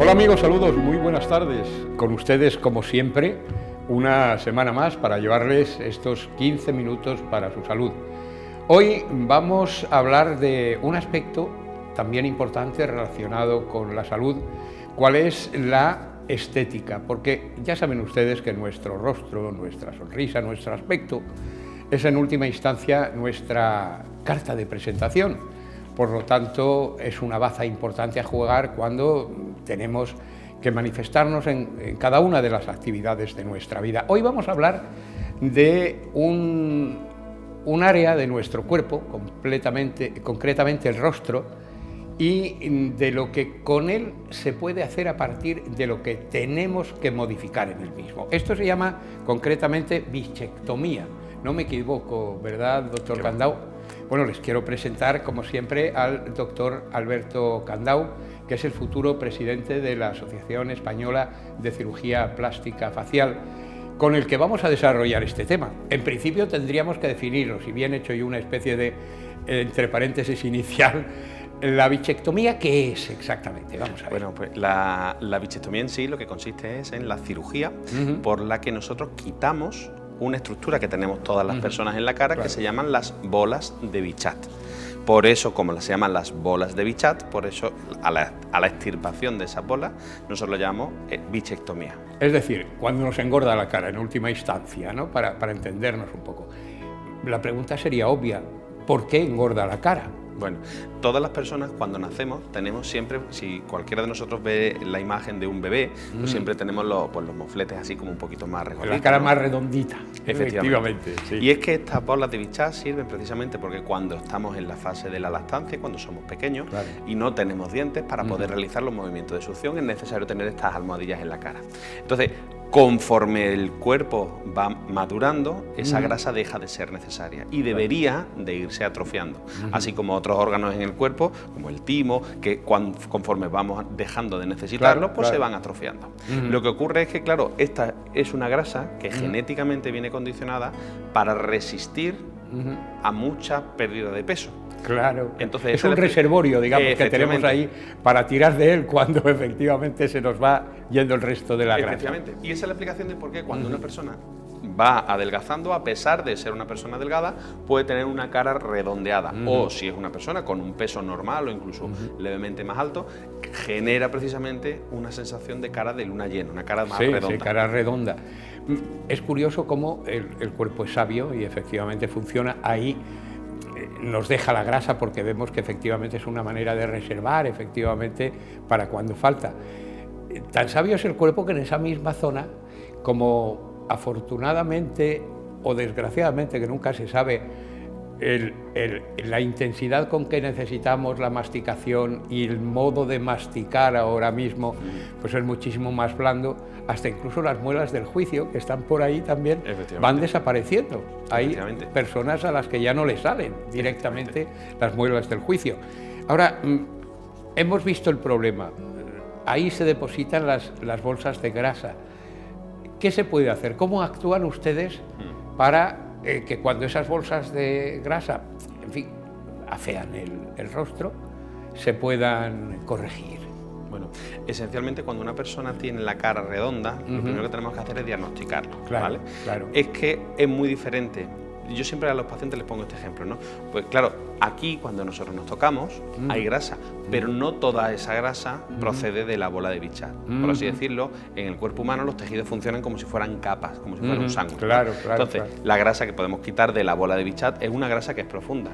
Hola amigos, saludos, muy buenas tardes. Con ustedes, como siempre, una semana más para llevarles estos 15 minutos para su salud. Hoy vamos a hablar de un aspecto también importante relacionado con la salud, cuál es la estética, porque ya saben ustedes que nuestro rostro, nuestra sonrisa, nuestro aspecto es en última instancia nuestra carta de presentación. Por lo tanto, es una baza importante a jugar cuando tenemos que manifestarnos en cada una de las actividades de nuestra vida. Hoy vamos a hablar de un área de nuestro cuerpo, concretamente el rostro, y de lo que con él se puede hacer a partir de lo que tenemos que modificar en el mismo. Esto se llama concretamente bichectomía. No me equivoco, ¿verdad, doctor Candau? Bueno, les quiero presentar, como siempre, al doctor Alberto Candau, que es el futuro presidente de la Asociación Española de Cirugía Plástica Facial, con el que vamos a desarrollar este tema. En principio tendríamos que definirlo, si bien he hecho yo una especie de, entre paréntesis inicial, la bichectomía, ¿qué es exactamente? Vamos a ver. Bueno, pues la bichectomía en sí lo que consiste es en la cirugía por la que nosotros quitamos una estructura que tenemos todas las personas en la cara, que se llaman las bolas de Bichat. Por eso, como se llaman las bolas de Bichat, por eso a la extirpación de esas bolas nosotros lo llamamos bichectomía. Es decir, cuando nos engorda la cara en última instancia, ¿no? Para entendernos un poco. La pregunta sería obvia, ¿por qué engorda la cara? Bueno, todas las personas cuando nacemos tenemos siempre, si cualquiera de nosotros ve la imagen de un bebé, pues siempre tenemos los mofletes así como un poquito más redonditos. La cara, ¿no?, más redondita, efectivamente. Sí. Y es que estas bolas de Bichat sirven precisamente porque cuando estamos en la fase de la lactancia, cuando somos pequeños y no tenemos dientes, para poder realizar los movimientos de succión es necesario tener estas almohadillas en la cara. Entonces, conforme el cuerpo va madurando, esa grasa deja de ser necesaria y debería de irse atrofiando, así como otros órganos en el cuerpo, como el timo, que conforme vamos dejando de necesitarlos, pues se van atrofiando. Lo que ocurre es que, claro, esta es una grasa que genéticamente viene condicionada para resistir a mucha pérdida de peso. Claro, entonces es un reservorio, digamos, que tenemos ahí para tirar de él cuando efectivamente se nos va yendo el resto de la grasa. Efectivamente, y esa es la explicación de por qué cuando una persona va adelgazando, a pesar de ser una persona delgada, puede tener una cara redondeada, o si es una persona con un peso normal o incluso levemente más alto, genera precisamente una sensación de cara de luna llena, una cara más redonda. Sí, cara redonda. Es curioso cómo el cuerpo es sabio y efectivamente funciona ahí. Nos deja la grasa porque vemos que efectivamente es una manera de reservar efectivamente para cuando falta. Tan sabio es el cuerpo que en esa misma zona, como afortunadamente o desgraciadamente, que nunca se sabe, la intensidad con que necesitamos la masticación y el modo de masticar ahora mismo, pues es muchísimo más blando, hasta incluso las muelas del juicio, que están por ahí también, van desapareciendo. Hay personas a las que ya no les salen directamente las muelas del juicio. Ahora, hemos visto el problema. Ahí se depositan las bolsas de grasa. ¿Qué se puede hacer? ¿Cómo actúan ustedes para que cuando esas bolsas de grasa, en fin, afean el rostro, se puedan corregir? Bueno, esencialmente cuando una persona tiene la cara redonda, lo primero que tenemos que hacer es diagnosticarlo, ¿vale? Es que es muy diferente. Yo siempre a los pacientes les pongo este ejemplo, ¿no? Pues claro, aquí cuando nosotros nos tocamos hay grasa, pero no toda esa grasa procede de la bola de Bichat. Por así decirlo, en el cuerpo humano los tejidos funcionan como si fueran capas, como si fuera un sándwich. Entonces, la grasa que podemos quitar de la bola de Bichat es una grasa que es profunda.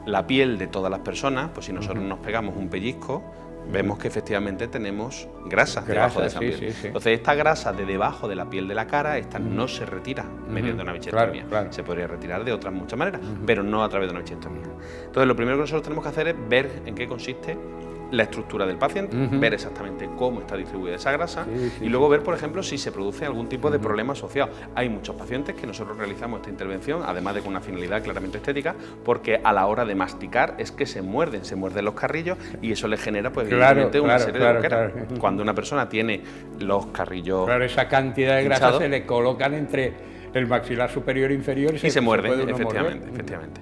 La piel de todas las personas, pues si nosotros nos pegamos un pellizco, vemos que efectivamente tenemos grasa debajo de esa piel. Entonces, esta grasa de debajo de la piel de la cara, esta no se retira mediante una bichectomía. Se podría retirar de otras muchas maneras, pero no a través de una bichectomía. Entonces, lo primero que nosotros tenemos que hacer es ver en qué consiste la estructura del paciente, ver exactamente cómo está distribuida esa grasa y luego ver, por ejemplo, si se produce algún tipo de problema asociado. Hay muchos pacientes que nosotros realizamos esta intervención, además de con una finalidad claramente estética, porque a la hora de masticar es que se muerden los carrillos y eso le genera, pues, evidentemente una serie de boqueras. Cuando una persona tiene los carrillos esa cantidad de grasa se le colocan entre el maxilar superior e inferior y se muerde, efectivamente.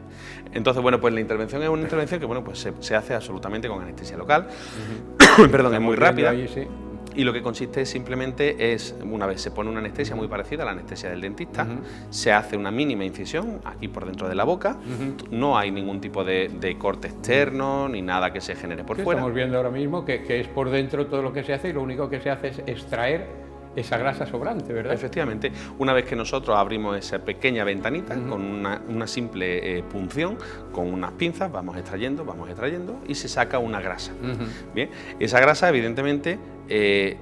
Entonces, bueno, pues la intervención es una intervención que, bueno, pues se hace absolutamente con anestesia local. Perdón, es muy rápida. Ahí, sí. Y lo que consiste simplemente es, una vez se pone una anestesia muy parecida a la anestesia del dentista, se hace una mínima incisión aquí por dentro de la boca, no hay ningún tipo de corte externo ni nada que se genere por fuera. Estamos viendo ahora mismo que es por dentro todo lo que se hace y lo único que se hace es extraer esa grasa sobrante, ¿verdad? Efectivamente, una vez que nosotros abrimos esa pequeña ventanita con una simple punción, con unas pinzas, vamos extrayendo y se saca una grasa. Bien, esa grasa evidentemente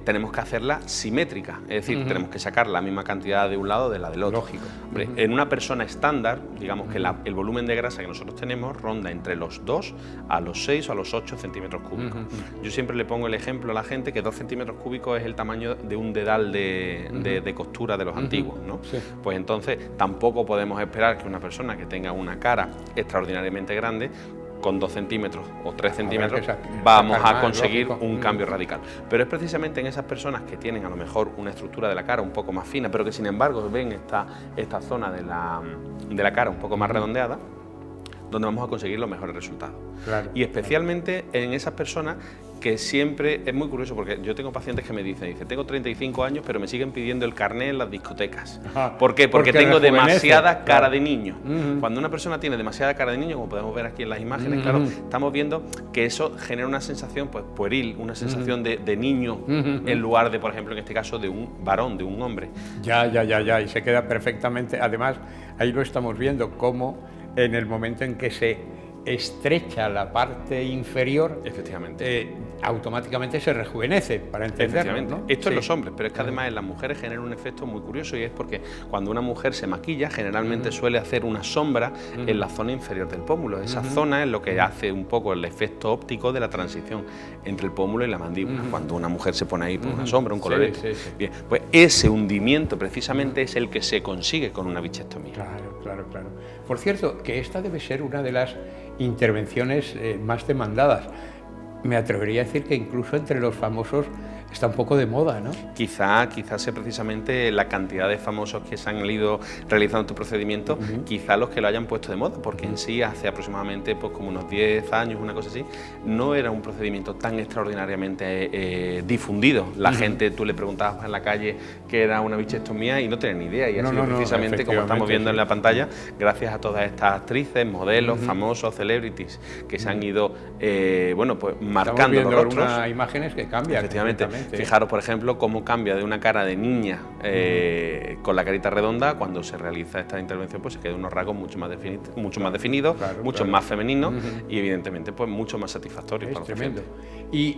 tenemos que hacerla simétrica, es decir, tenemos que sacar la misma cantidad de un lado de la del otro. Lógico. Hombre, en una persona estándar, digamos que el volumen de grasa que nosotros tenemos ronda entre los 2 a los 6 o a los 8 centímetros cúbicos. Yo siempre le pongo el ejemplo a la gente que 2 centímetros cúbicos es el tamaño de un dedal de costura de los antiguos, ¿no? Sí. Pues entonces tampoco podemos esperar que una persona que tenga una cara extraordinariamente grande con 2 centímetros o 3 centímetros vamos a conseguir un cambio radical. Pero es precisamente en esas personas que tienen a lo mejor una estructura de la cara un poco más fina, pero que sin embargo ven esta zona de la cara un poco más redondeada, donde vamos a conseguir los mejores resultados. Claro, y especialmente en esas personas que siempre, es muy curioso porque yo tengo pacientes que me dicen, tengo 35 años pero me siguen pidiendo el carné en las discotecas. ¿Por qué? Porque tengo demasiada cara de niño. Cuando una persona tiene demasiada cara de niño, como podemos ver aquí en las imágenes, claro, estamos viendo que eso genera una sensación pues pueril, una sensación de niño en lugar de, por ejemplo, en este caso, de un varón, de un hombre. Ya, y se queda perfectamente, además, ahí lo estamos viendo, cómo en el momento en que se estrecha la parte inferior, efectivamente, automáticamente se rejuvenece, para entenderlo, ¿no? Esto en los hombres, pero es que además en las mujeres genera un efecto muy curioso, y es porque cuando una mujer se maquilla, generalmente suele hacer una sombra en la zona inferior del pómulo. Esa zona es lo que hace un poco el efecto óptico de la transición entre el pómulo y la mandíbula. Cuando una mujer se pone ahí por una sombra, un colorete. Bien, pues ese hundimiento precisamente es el que se consigue con una bichectomía. Claro. Por cierto, que esta debe ser una de las intervenciones más demandadas. Me atrevería a decir que incluso entre los famosos está un poco de moda, ¿no? Quizá sea precisamente la cantidad de famosos que se han ido realizando este procedimiento, quizá los que lo hayan puesto de moda, porque en sí hace aproximadamente pues como unos 10 años, una cosa así, no era un procedimiento tan extraordinariamente difundido. La gente, tú le preguntabas en la calle qué era una bichectomía y no tenía ni idea, y así precisamente como estamos viendo en la pantalla, gracias a todas estas actrices, modelos, famosos, celebrities, que se han ido, bueno, pues marcando los rostros. Estamos viendo imágenes que cambian. Efectivamente. Fijaros, por ejemplo, cómo cambia de una cara de niña con la carita redonda, cuando se realiza esta intervención, pues se quedan unos rasgos mucho más definidos, mucho más femeninos y evidentemente pues mucho más satisfactorios para los pacientes. Y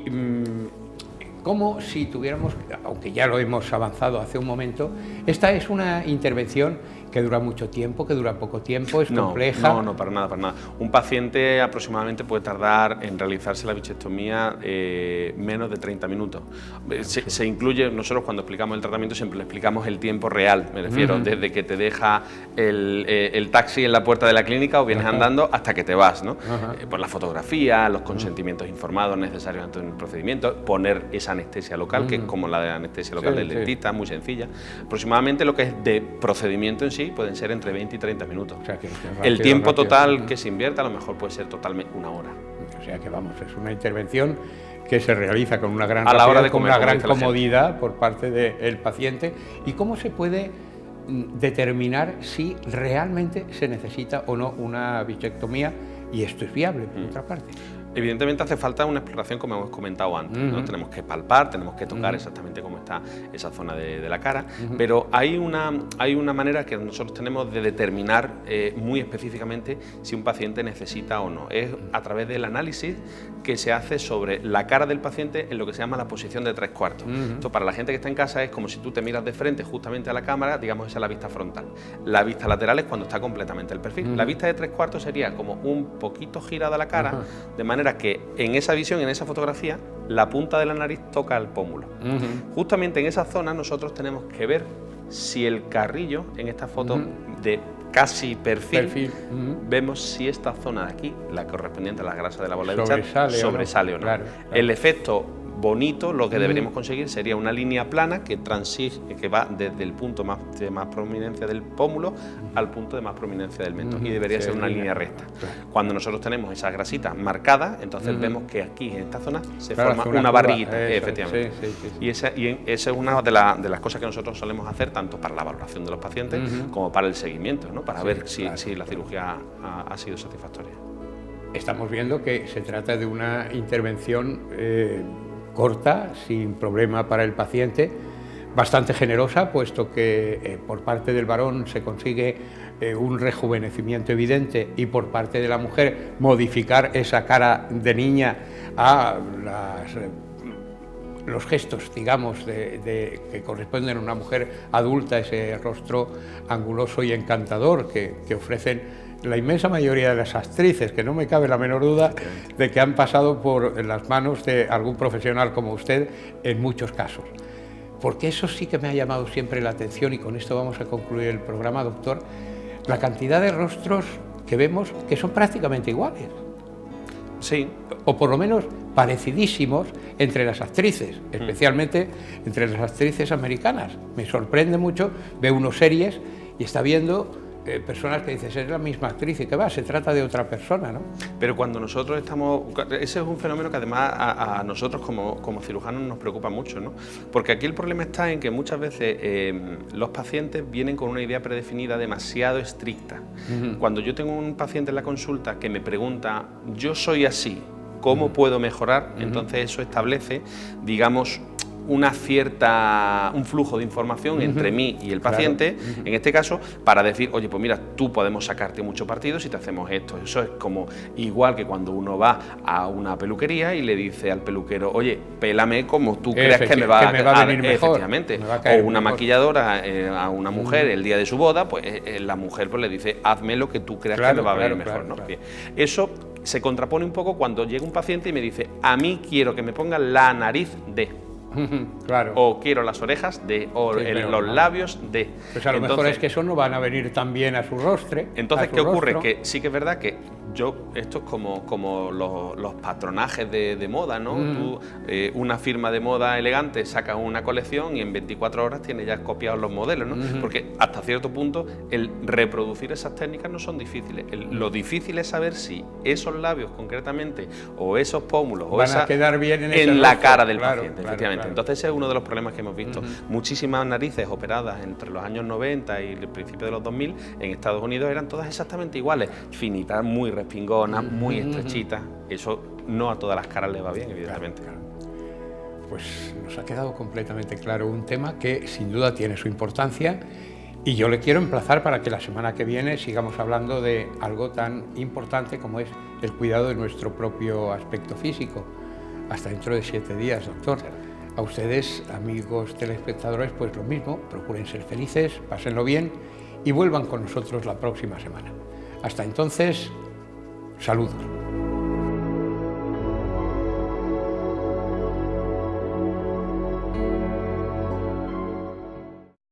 como si tuviéramos, aunque ya lo hemos avanzado hace un momento, esta es una intervención que dura mucho tiempo, que dura poco tiempo, es compleja. No, para nada. Un paciente aproximadamente puede tardar en realizarse la bichectomía menos de 30 minutos. Se incluye, nosotros cuando explicamos el tratamiento siempre le explicamos el tiempo real, me refiero, desde que te deja el taxi en la puerta de la clínica o vienes andando hasta que te vas, ¿no? Por la fotografía, los consentimientos informados necesarios antes del procedimiento, poner esa anestesia local, que es como la de anestesia local del dentista, muy sencilla. Aproximadamente lo que es de procedimiento en sí pueden ser entre 20 y 30 minutos. O sea, que el tiempo total que se invierta a lo mejor puede ser totalmente una hora. O sea que vamos, es una intervención que se realiza con una gran rapidez, con una gran comodidad por parte del paciente. ¿Y cómo se puede determinar si realmente se necesita o no una bichectomía? Y esto es viable, por otra parte. Evidentemente hace falta una exploración, como hemos comentado antes, ¿no? Tenemos que palpar, tenemos que tocar exactamente cómo está esa zona de la cara, pero hay una manera que nosotros tenemos de determinar muy específicamente si un paciente necesita o no. Es a través del análisis que se hace sobre la cara del paciente en lo que se llama la posición de 3/4. Esto para la gente que está en casa es como si tú te miras de frente justamente a la cámara, digamos esa es la vista frontal. La vista lateral es cuando está completamente el perfil. La vista de 3/4 sería como un poquito girada la cara, de manera que en esa visión, en esa fotografía, la punta de la nariz toca el pómulo. Justamente en esa zona nosotros tenemos que ver si el carrillo, en esta foto de casi perfil, vemos si esta zona de aquí, la correspondiente a la grasa de la bola de Bichat, sobresale o no. El efecto bonito, lo que deberíamos conseguir sería una línea plana que va desde el punto de más prominencia del pómulo al punto de más prominencia del mentón, y debería ser una línea recta. Cuando nosotros tenemos esas grasitas marcadas, entonces vemos que aquí en esta zona se forma una barriguita, efectivamente. Y esa es una de las cosas que nosotros solemos hacer, tanto para la valoración de los pacientes como para el seguimiento, ¿no? Para ver si la cirugía ha sido satisfactoria. Estamos viendo que se trata de una intervención corta, sin problema para el paciente, bastante generosa, puesto que por parte del varón se consigue un rejuvenecimiento evidente y por parte de la mujer modificar esa cara de niña a los gestos, digamos, que corresponden a una mujer adulta, ese rostro anguloso y encantador que ofrecen la inmensa mayoría de las actrices, que no me cabe la menor duda de que han pasado por las manos de algún profesional como usted en muchos casos. Porque eso sí que me ha llamado siempre la atención, y con esto vamos a concluir el programa, doctor, la cantidad de rostros que vemos que son prácticamente iguales. Sí. O por lo menos parecidísimos entre las actrices, especialmente entre las actrices americanas. Me sorprende mucho, veo unas series y está viendo personas que dices, es la misma actriz, y que va, se trata de otra persona, ¿no? Pero cuando nosotros estamos... Ese es un fenómeno que además a nosotros como cirujanos nos preocupa mucho, ¿no? Porque aquí el problema está en que muchas veces los pacientes vienen con una idea predefinida demasiado estricta. Cuando yo tengo un paciente en la consulta que me pregunta, yo soy así, ¿cómo puedo mejorar? Entonces eso establece, digamos, un flujo de información entre mí y el paciente, en este caso, para decir, oye, pues mira, tú podemos sacarte mucho partido si te hacemos esto. Eso es como igual que cuando uno va a una peluquería y le dice al peluquero, oye, pélame como tú creas que me va a venir mejor. Efectivamente. O una maquilladora a una mujer el día de su boda, pues la mujer pues le dice, hazme lo que tú creas que me va a venir mejor, ¿no? Bien. Eso se contrapone un poco cuando llega un paciente y me dice, a mí quiero que me pongan la nariz de... o quiero las orejas de, o los labios de. Pues a lo mejor es que eso no van a venir tan bien a su rostro. Entonces, ¿qué ocurre? Que sí que es verdad que esto es como los patronajes de moda, ¿no? Tú, una firma de moda elegante saca una colección y en 24 horas tiene ya copiados los modelos, ¿no? Porque hasta cierto punto el reproducir esas técnicas no son difíciles. Lo difícil es saber si esos labios concretamente o esos pómulos van a quedar bien en la cara del paciente, efectivamente. Entonces ese es uno de los problemas que hemos visto. Muchísimas narices operadas entre los años 90 y el principio de los 2000 en Estados Unidos eran todas exactamente iguales, finitas, muy respingonas, muy estrechitas. Eso no a todas las caras les va bien, evidentemente. Pues nos ha quedado completamente claro un tema que sin duda tiene su importancia, y yo le quiero emplazar para que la semana que viene sigamos hablando de algo tan importante como es el cuidado de nuestro propio aspecto físico. Hasta dentro de 7 días, doctor. A ustedes, amigos telespectadores, pues lo mismo, procuren ser felices, pásenlo bien y vuelvan con nosotros la próxima semana. Hasta entonces, saludos.